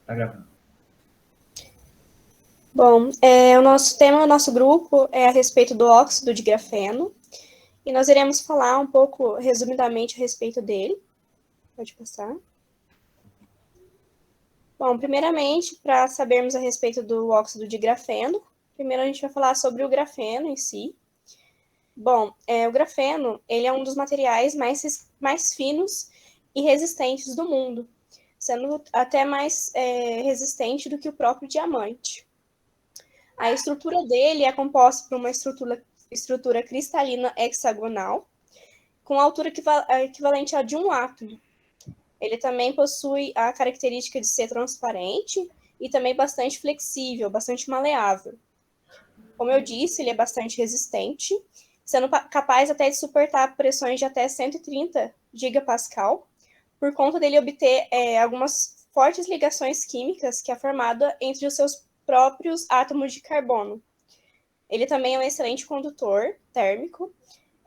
Tá gravando. Bom, o nosso tema do nosso grupo é a respeito do óxido de grafeno, e nós iremos falar um pouco, resumidamente, a respeito dele. Pode passar. Bom, primeiramente, para sabermos a respeito do óxido de grafeno, primeiro a gente vai falar sobre o grafeno em si. Bom, o grafeno, ele é um dos materiais mais finos e resistentes do mundo, sendo até mais resistente do que o próprio diamante. A estrutura dele é composta por uma estrutura cristalina hexagonal, com altura equivalente a de um átomo. Ele também possui a característica de ser transparente e também bastante flexível, bastante maleável. Como eu disse, ele é bastante resistente, sendo capaz até de suportar pressões de até 130 gigapascal, por conta dele obter algumas fortes ligações químicas que é formada entre os seus próprios átomos de carbono. Ele também é um excelente condutor térmico.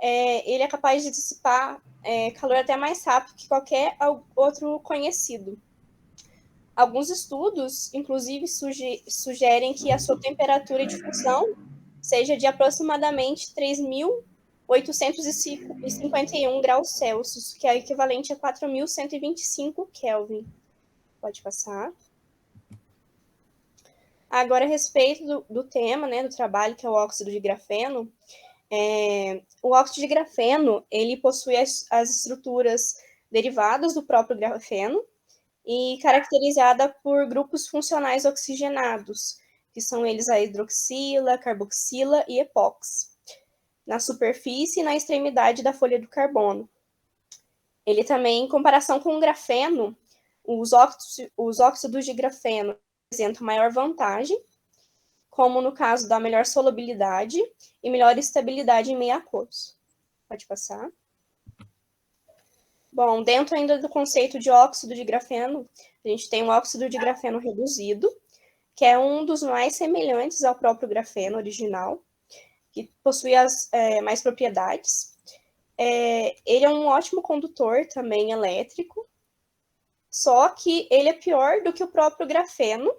Ele é capaz de dissipar calor até mais rápido que qualquer outro conhecido. Alguns estudos, inclusive, sugerem que a sua temperatura de fusão seja de aproximadamente 3.851 graus Celsius, que é equivalente a 4.125 Kelvin. Pode passar. Agora, a respeito do tema, né, do trabalho, que é o óxido de grafeno, o óxido de grafeno, ele possui as estruturas derivadas do próprio grafeno e caracterizada por grupos funcionais oxigenados, que são eles a hidroxila, carboxila e epóxi, na superfície e na extremidade da folha do carbono. Ele também, em comparação com o grafeno, os óxidos de grafeno apresentam maior vantagem, como no caso da melhor solubilidade e melhor estabilidade em meio aquoso. Pode passar. Bom, dentro ainda do conceito de óxido de grafeno, a gente tem o óxido de grafeno reduzido, que é um dos mais semelhantes ao próprio grafeno original, que possui mais propriedades. Ele é um ótimo condutor também elétrico, só que ele é pior do que o próprio grafeno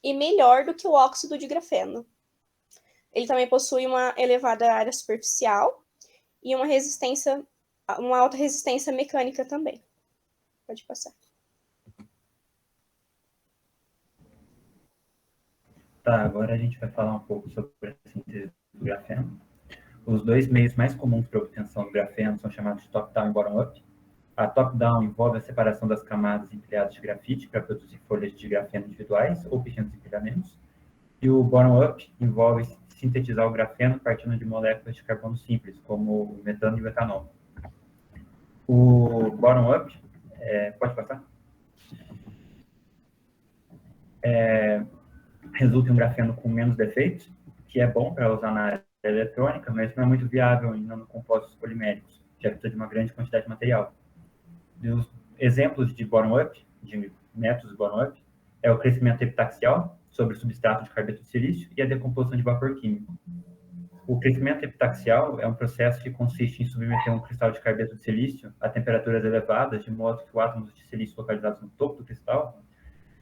e melhor do que o óxido de grafeno. Ele também possui uma elevada área superficial e uma alta resistência mecânica também. Pode passar. Tá, agora a gente vai falar um pouco sobre a síntese do grafeno. Os dois meios mais comuns para a obtenção do grafeno são chamados de top-down e bottom-up. A top-down envolve a separação das camadas empilhadas de grafite para produzir folhas de grafeno individuais ou pequenos empilhamentos. E o bottom-up envolve sintetizar o grafeno partindo de moléculas de carbono simples, como o metano e o etanol. O bottom-up, pode passar? Resulta em um grafeno com menos defeitos, que é bom para usar na área eletrônica, mas não é muito viável em nanocompostos poliméricos, que precisa de uma grande quantidade de material. E os exemplos de bottom-up, de métodos bottom-up, é o crescimento epitaxial sobre o substrato de carbeto de silício e a decomposição de vapor químico. O crescimento epitaxial é um processo que consiste em submeter um cristal de carbeto de silício a temperaturas elevadas, de modo que os átomos de silício localizados no topo do cristal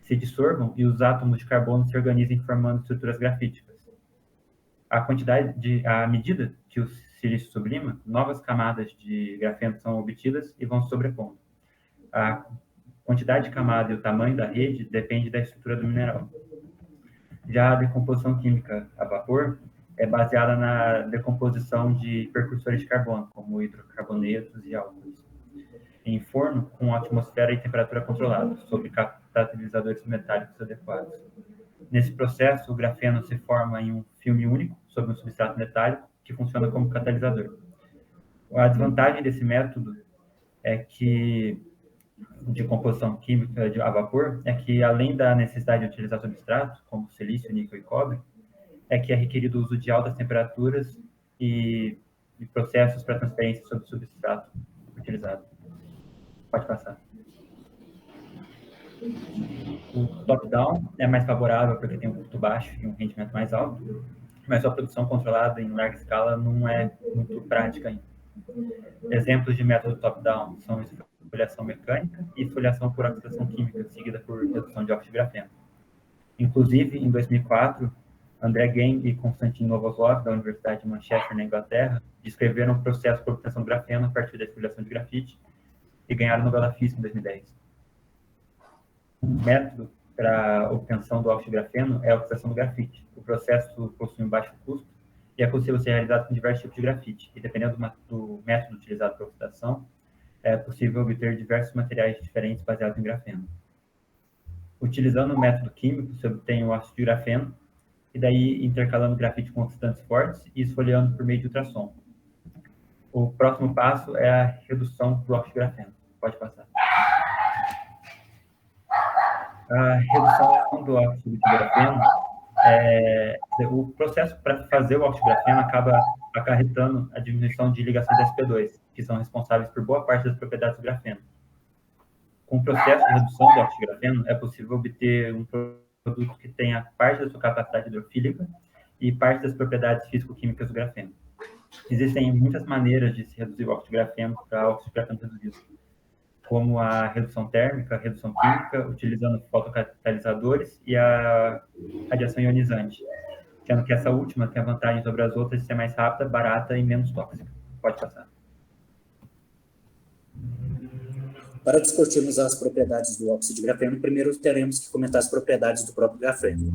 se dissolvam e os átomos de carbono se organizem formando estruturas grafíticas. À medida que o silício sublima, novas camadas de grafeno são obtidas e vão se sobrepondo. A quantidade de camada e o tamanho da rede depende da estrutura do mineral. Já a decomposição química a vapor é baseada na decomposição de precursores de carbono, como hidrocarbonetos e álcoois, em forno com atmosfera e temperatura controlada, sob catalisadores metálicos adequados. Nesse processo, o grafeno se forma em um filme único sobre um substrato metálico que funciona como catalisador. A desvantagem desse método de composição química a vapor é que, além da necessidade de utilizar substratos, como silício, níquel e cobre, que é requerido o uso de altas temperaturas e processos para transferência sobre o substrato utilizado. Pode passar. O top-down é mais favorável porque tem um custo baixo e um rendimento mais alto, mas a produção controlada em larga escala não é muito prática ainda. Exemplos de método top-down são esfoliação mecânica e esfoliação por oxidação química, seguida por redução de óxido de grafeno. Inclusive, em 2004, André Geim e Konstantin Novoselav, da Universidade de Manchester, na Inglaterra, descreveram o processo por obtenção do grafeno a partir da esfoliação de grafite e ganharam o Nobel da Física em 2010. O método para a obtenção do óxido de grafeno é a oxidação do grafite. O processo possui um baixo custo e é possível ser realizado com diversos tipos de grafite. E dependendo do método utilizado para a oxidação, é possível obter diversos materiais diferentes baseados em grafeno. Utilizando o método químico, se obtém o óxido de grafeno, e daí intercalando grafite com oxidantes fortes e esfoliando por meio de ultrassom. O próximo passo é a redução do óxido de grafeno. Pode passar. A redução do óxido de grafeno, o processo para fazer o óxido de grafeno acaba acarretando a diminuição de ligações sp2, que são responsáveis por boa parte das propriedades do grafeno. Com o processo de redução do óxido de grafeno, é possível obter um produto que tenha parte da sua capacidade hidrofílica e parte das propriedades físico-químicas do grafeno. Existem muitas maneiras de se reduzir o óxido de grafeno para óxido de grafeno reduzido, como a redução térmica, a redução química, utilizando fotocatalisadores e a radiação ionizante, sendo que essa última tem a vantagem sobre as outras de ser mais rápida, barata e menos tóxica. Pode passar. Para discutirmos as propriedades do óxido de grafeno, primeiro teremos que comentar as propriedades do próprio grafeno,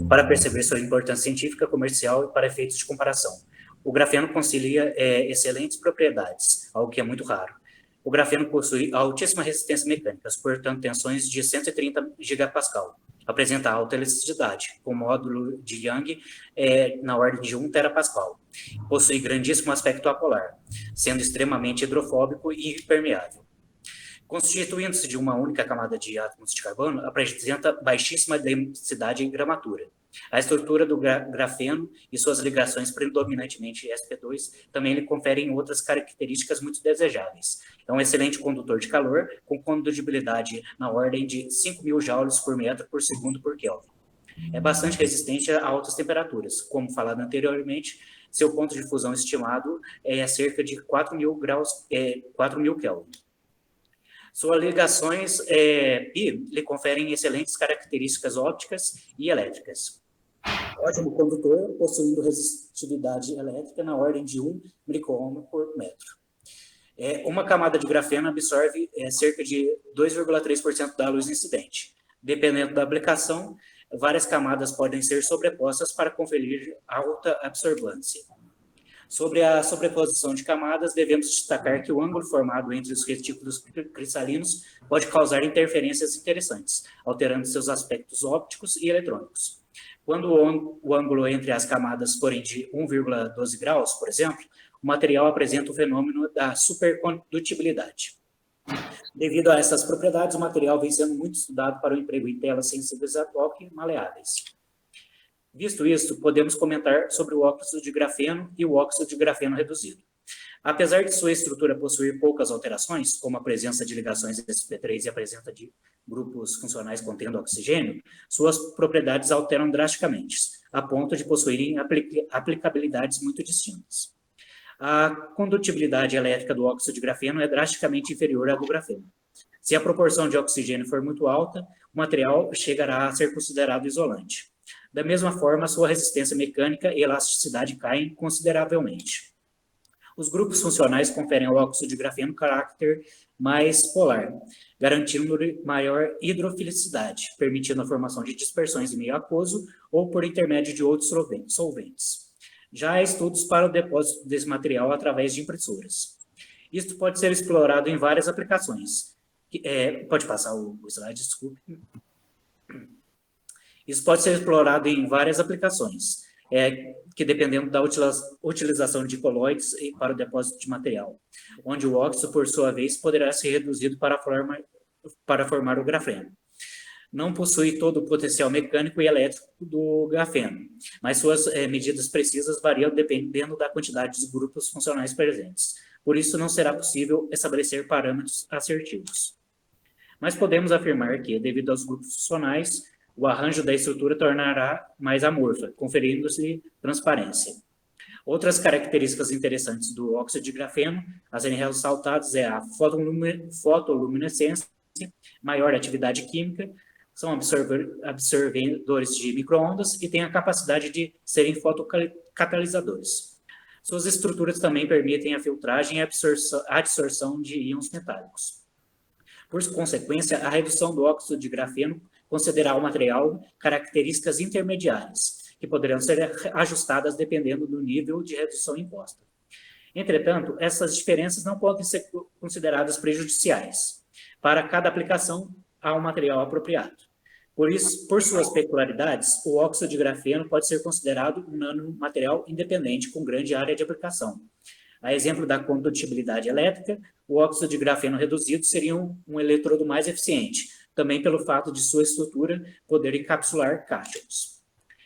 para perceber sua importância científica, comercial e para efeitos de comparação. O grafeno concilia excelentes propriedades, algo que é muito raro. O grafeno possui altíssima resistência mecânica, suportando tensões de 130 gigapascal. Apresenta alta elasticidade, com módulo de Young na ordem de 1 terapascal. Possui grandíssimo aspecto apolar, sendo extremamente hidrofóbico e impermeável. Constituindo-se de uma única camada de átomos de carbono, apresenta baixíssima densidade e gramatura. A estrutura do grafeno e suas ligações predominantemente sp2 também lhe conferem outras características muito desejáveis. É um excelente condutor de calor, com condutibilidade na ordem de 5.000 joules por metro por segundo por Kelvin. É bastante resistente a altas temperaturas. Como falado anteriormente, seu ponto de fusão estimado é cerca de 4.000 Kelvin. Suas ligações pi lhe conferem excelentes características ópticas e elétricas. Ótimo condutor, possuindo resistividade elétrica na ordem de 1 microohm por metro. Uma camada de grafeno absorve cerca de 2,3% da luz incidente. Dependendo da aplicação, várias camadas podem ser sobrepostas para conferir alta absorvância. Sobre a sobreposição de camadas, devemos destacar que o ângulo formado entre os retículos cristalinos pode causar interferências interessantes, alterando seus aspectos ópticos e eletrônicos. Quando o ângulo entre as camadas forem de 1,12 graus, por exemplo, o material apresenta o fenômeno da supercondutibilidade. Devido a essas propriedades, o material vem sendo muito estudado para o emprego em telas sensíveis a toque e maleáveis. Visto isso, podemos comentar sobre o óxido de grafeno e o óxido de grafeno reduzido. Apesar de sua estrutura possuir poucas alterações, como a presença de ligações sp3 e a presença de grupos funcionais contendo oxigênio, suas propriedades alteram drasticamente, a ponto de possuírem aplicabilidades muito distintas. A condutibilidade elétrica do óxido de grafeno é drasticamente inferior à do grafeno. Se a proporção de oxigênio for muito alta, o material chegará a ser considerado isolante. Da mesma forma, sua resistência mecânica e elasticidade caem consideravelmente. Os grupos funcionais conferem ao óxido de grafeno caráter mais polar, garantindo-lhe maior hidrofilicidade, permitindo a formação de dispersões em meio aquoso ou por intermédio de outros solventes. Já há estudos para o depósito desse material através de impressoras. Isto pode ser explorado em várias aplicações. Pode passar o slide, desculpe. Isso pode ser explorado em várias aplicações, que dependendo da utilização de colóides para o depósito de material, onde o óxido, por sua vez, poderá ser reduzido para formar o grafeno. Não possui todo o potencial mecânico e elétrico do grafeno, mas suas medidas precisas variam dependendo da quantidade de grupos funcionais presentes. Por isso, não será possível estabelecer parâmetros assertivos. Mas podemos afirmar que, devido aos grupos funcionais, o arranjo da estrutura tornará mais amorfa, conferindo-se transparência. Outras características interessantes do óxido de grafeno a serem ressaltadas é a fotoluminescência, maior atividade química, são absorvedores de micro-ondas e têm a capacidade de serem fotocatalisadores. Suas estruturas também permitem a filtragem e a adsorção de íons metálicos. Por consequência, a redução do óxido de grafeno concederá ao material características intermediárias, que poderão ser ajustadas dependendo do nível de redução imposta. Entretanto, essas diferenças não podem ser consideradas prejudiciais para cada aplicação ao material apropriado. Por isso, por suas peculiaridades, o óxido de grafeno pode ser considerado um nanomaterial independente com grande área de aplicação. A exemplo da condutibilidade elétrica, o óxido de grafeno reduzido seria um eletrodo mais eficiente, também pelo fato de sua estrutura poder encapsular cátions.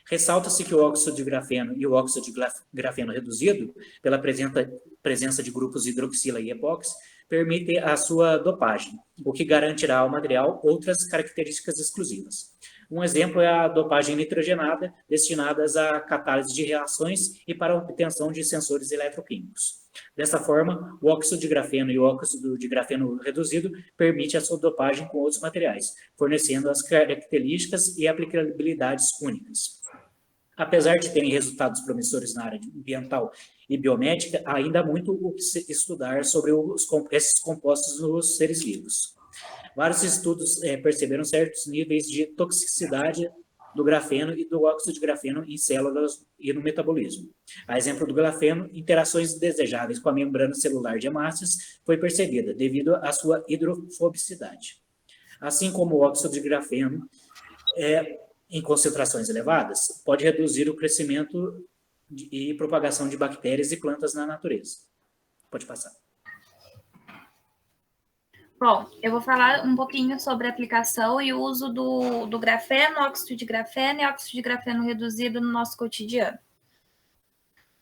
Ressalta-se que o óxido de grafeno e o óxido de grafeno reduzido, pela presença de grupos hidroxila e epóxi, permitem a sua dopagem, o que garantirá ao material outras características exclusivas. Um exemplo é a dopagem nitrogenada, destinadas à catálise de reações e para a obtenção de sensores eletroquímicos. Dessa forma, o óxido de grafeno e o óxido de grafeno reduzido permitem a sua dopagem com outros materiais, fornecendo as características e aplicabilidades únicas. Apesar de terem resultados promissores na área ambiental e biomédica, ainda há muito o que se estudar sobre esses compostos nos seres vivos. Vários estudos perceberam certos níveis de toxicidade do grafeno e do óxido de grafeno em células e no metabolismo. A exemplo do grafeno, interações indesejáveis com a membrana celular de hemácias foi percebida devido à sua hidrofobicidade. Assim como o óxido de grafeno em concentrações elevadas, pode reduzir o crescimento e propagação de bactérias e plantas na natureza. Pode passar. Bom, eu vou falar um pouquinho sobre a aplicação e o uso do grafeno, óxido de grafeno e óxido de grafeno reduzido no nosso cotidiano.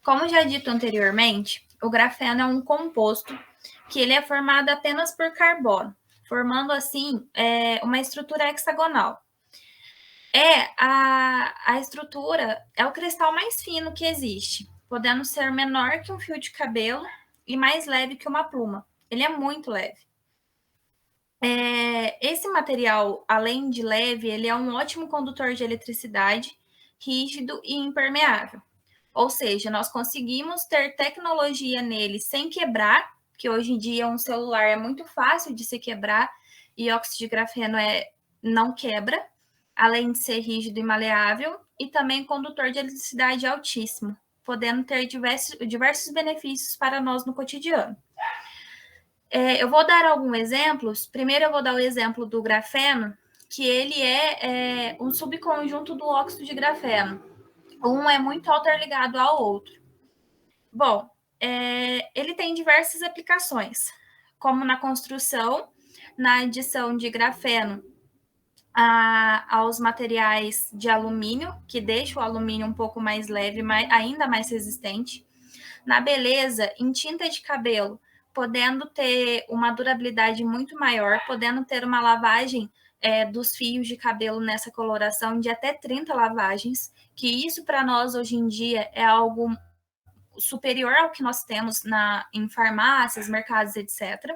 Como já dito anteriormente, o grafeno é um composto que ele é formado apenas por carbono, formando assim uma estrutura hexagonal. A estrutura é o cristal mais fino que existe, podendo ser menor que um fio de cabelo e mais leve que uma pluma. Ele é muito leve. Esse material, além de leve, ele é um ótimo condutor de eletricidade, rígido e impermeável. Ou seja, nós conseguimos ter tecnologia nele sem quebrar, que hoje em dia um celular é muito fácil de se quebrar e óxido de grafeno não quebra, além de ser rígido e maleável, e também condutor de eletricidade altíssimo, podendo ter diversos benefícios para nós no cotidiano. Eu vou dar alguns exemplos. Primeiro eu vou dar o exemplo do grafeno, que ele é um subconjunto do óxido de grafeno. Um é muito interligado ao outro. Bom, ele tem diversas aplicações, como na construção, na adição de grafeno aos materiais de alumínio, que deixa o alumínio um pouco mais leve, ainda mais resistente. Na beleza, em tinta de cabelo, podendo ter uma durabilidade muito maior, podendo ter uma lavagem dos fios de cabelo nessa coloração de até 30 lavagens, que isso para nós hoje em dia é algo superior ao que nós temos em farmácias, mercados, etc.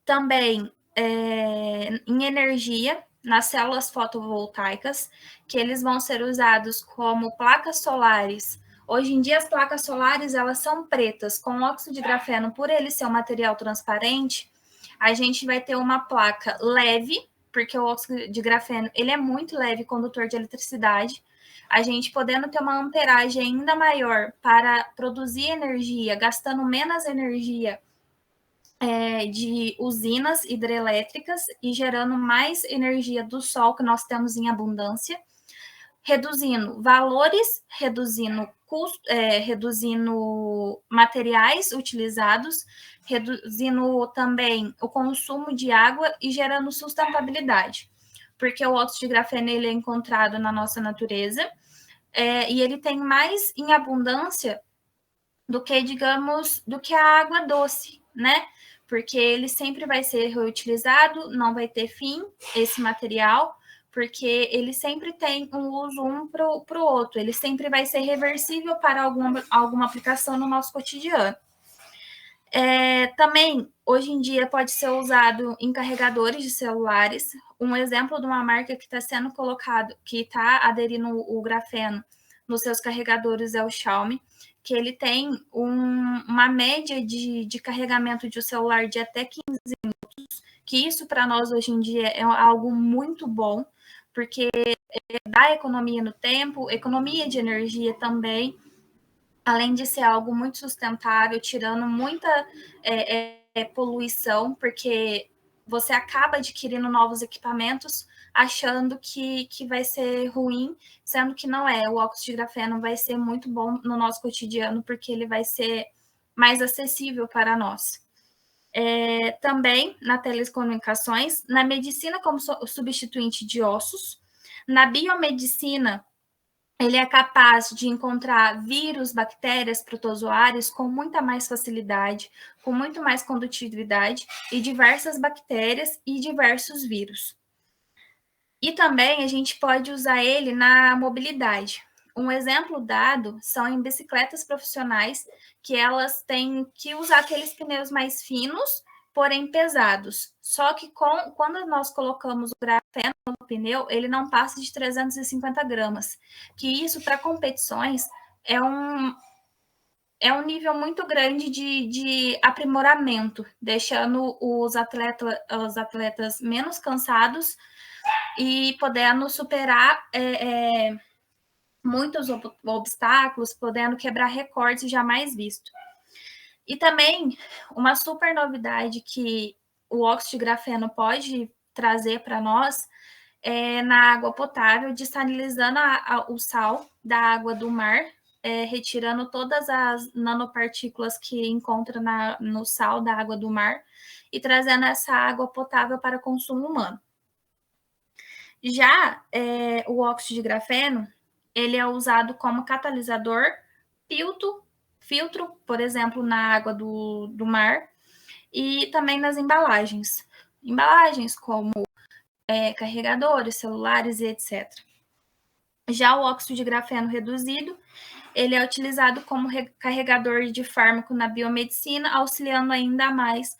Também em energia, nas células fotovoltaicas, que eles vão ser usados como placas solares. Hoje em dia, as placas solares, elas são pretas. Com o óxido de grafeno, por ele ser um material transparente, a gente vai ter uma placa leve, porque o óxido de grafeno, ele é muito leve, condutor de eletricidade. A gente podendo ter uma amperagem ainda maior para produzir energia, gastando menos energia de usinas hidrelétricas e gerando mais energia do sol que nós temos em abundância, reduzindo valores, reduzindo materiais utilizados, reduzindo também o consumo de água e gerando sustentabilidade, porque o óxido de grafeno ele é encontrado na nossa natureza e ele tem mais em abundância do que a água doce, né? Porque ele sempre vai ser reutilizado, não vai ter fim esse material, porque ele sempre tem um uso um para o outro, ele sempre vai ser reversível para alguma aplicação no nosso cotidiano. Também, hoje em dia, pode ser usado em carregadores de celulares. Um exemplo de uma marca que está sendo colocado, que está aderindo o grafeno nos seus carregadores é o Xiaomi, que ele tem uma média de carregamento de um celular de até 15 minutos, que isso para nós hoje em dia é algo muito bom, porque dá economia no tempo, economia de energia também, além de ser algo muito sustentável, tirando muita poluição, porque você acaba adquirindo novos equipamentos achando que vai ser ruim, sendo que não é. O óxido de grafeno vai ser muito bom no nosso cotidiano, porque ele vai ser mais acessível para nós. Também na telecomunicações, na medicina como substituinte de ossos, na biomedicina, ele é capaz de encontrar vírus, bactérias, protozoários com muita mais facilidade, com muito mais condutividade, e diversas bactérias e diversos vírus. E também a gente pode usar ele na mobilidade. Um exemplo dado são em bicicletas profissionais, que elas têm que usar aqueles pneus mais finos, porém pesados. Só que quando nós colocamos o grafeno no pneu, ele não passa de 350 gramas. Que isso, para competições, é um nível muito grande de aprimoramento, deixando os atletas menos cansados e podendo superar muitos obstáculos, podendo quebrar recordes jamais vistos. E também, uma super novidade que o óxido de grafeno pode trazer para nós é na água potável, desalinizando o sal da água do mar, retirando todas as nanopartículas que encontra no sal da água do mar e trazendo essa água potável para consumo humano. Já o óxido de grafeno, ele é usado como catalisador, filtro, por exemplo, na água do mar, e também nas embalagens. Embalagens como carregadores, celulares e etc. Já o óxido de grafeno reduzido, ele é utilizado como carregador de fármaco na biomedicina, auxiliando ainda mais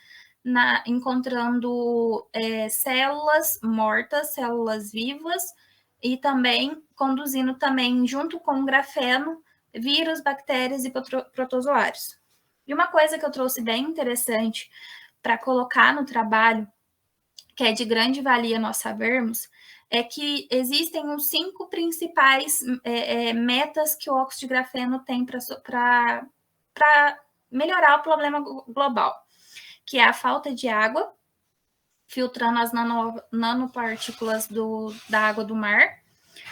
encontrando células mortas, células vivas, e também conduzindo também, junto com o grafeno, vírus, bactérias e protozoários. E uma coisa que eu trouxe bem interessante para colocar no trabalho, que é de grande valia nós sabermos, é que existem os 5 principais metas que o óxido de grafeno tem para melhorar o problema global, que é a falta de água, filtrando as nanopartículas da água do mar,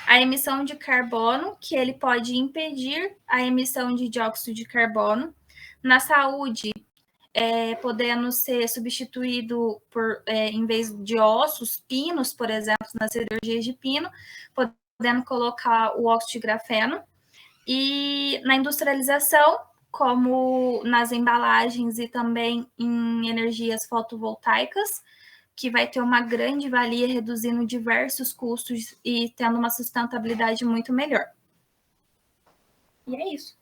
a emissão de carbono, que ele pode impedir a emissão de dióxido de carbono, na saúde, podendo ser substituído por, em vez de ossos, pinos, por exemplo, nas cirurgias de pino, podendo colocar o óxido de grafeno, e na industrialização, como nas embalagens e também em energias fotovoltaicas, que vai ter uma grande valia, reduzindo diversos custos e tendo uma sustentabilidade muito melhor. E é isso.